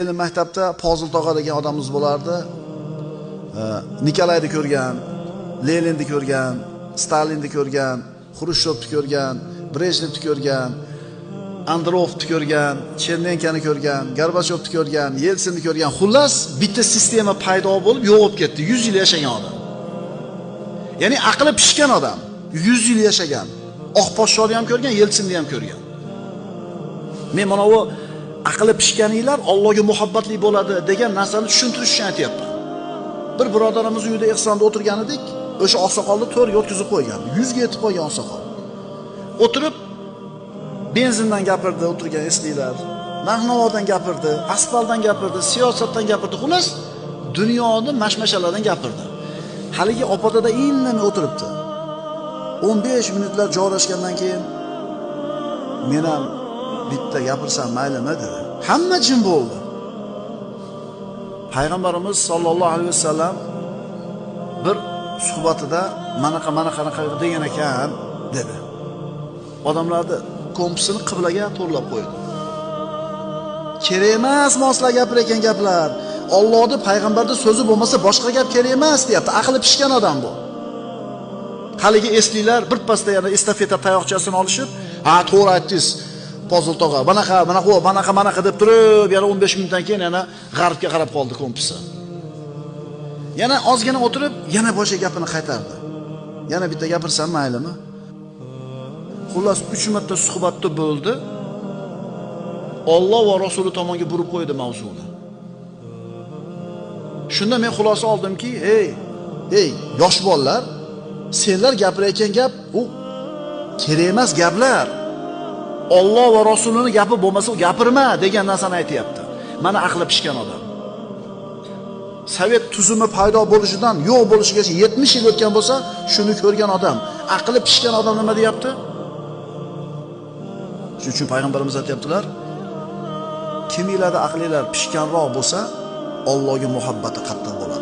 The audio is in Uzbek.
Maktabda Pozil tog'a degan odamimiz bo'lardi. Nikolayni ko'rgan, Leninni ko'rgan, Stalinni ko'rgan, Xrushchevni ko'rgan, Brejnevni ko'rgan, Andropovni ko'rgan, Chernenkani ko'rgan, Gorbachevni ko'rgan, Yelsinni ko'rgan. Xullas, bitta sistema paydo bo'lib, yo'q bo'lib ketdi. 100 yil yashagan odam. Ya'ni aqli pishgan odam, 100 yil yashagan. Oq podshohni ham ko'rgan, Yelsinni ham ko'rgan. Men mana bu aqli pishganinglar Allohga muhabbatli bo'ladi degan narsani tushuntirish uchun aytyapman. Bir birodarimiz uyida ehsonda o'tirgan edik, o'sha oqsoqolni to'rga o'tkazib qo'ygan. 100 ga yetib qolgan oqsoqol. O'tirib benzindan gapirdi, o'tirgan esliklar. Narx-navodan gapirdi, asfaltdan gapirdi, siyosatdan gapirdi. Xullas, dunyoni mashmashalardan gapirdi. Haligi opotada indamay o'tiribdi. 15 minutlar joylashgandan keyin men ham bitta gapirsam maylimi dedi. Hamma jim bo'ldi. Payg'ambarimiz sollallohu alayhi vasallam bir suhbatida mana degan ekan dedi. Odamlarni kompasini qiblaga to'g'rilab qo'ydi. Kerak emas moslar gapirayotgan gaplar. Allohning payg'ambarda so'zi bo'lmasa boshqa gap kerak emas deyapti. Aqli pishgan odam bu. Haligi esliklar birpasda yana estafeta tayoqchasini olishib, "Ha, to'g'ri aytdingiz. Pozil tog'a, manaqa deb turib, yana 15 minutdan keyin yana g'arbga qarab qoldi kompasi. Yana ozgina o'tirib, yana boshqa gapini qaytardi. Yana bitta gapirsam maylimi? Xullas 3 marta suhbatda bo'ldi. Alloh va Rasuli tomonga burib qo'ydi mavzuni. Shunda men xulosa oldimki, "Ey, yosh bolalar, senlar gapirayotgan gap u kerak emas gaplar. Alloh va Rasulining gapi bo'lmasa gapirma" degan narsani aytayapti. Mana aqli pishgan odam. Sovet tuzumi paydo bo'lishidan yo'q bo'lishigacha 70 yil o'tgan bo'lsa, shuni ko'rgan odam, aqli pishgan odam nima deyapti? Shuning uchun payg'ambarimiz aytibdilar, kiminglarda aqlilar pishganroq bo'lsa, Allohga muhabbati qattiq bo'ladi.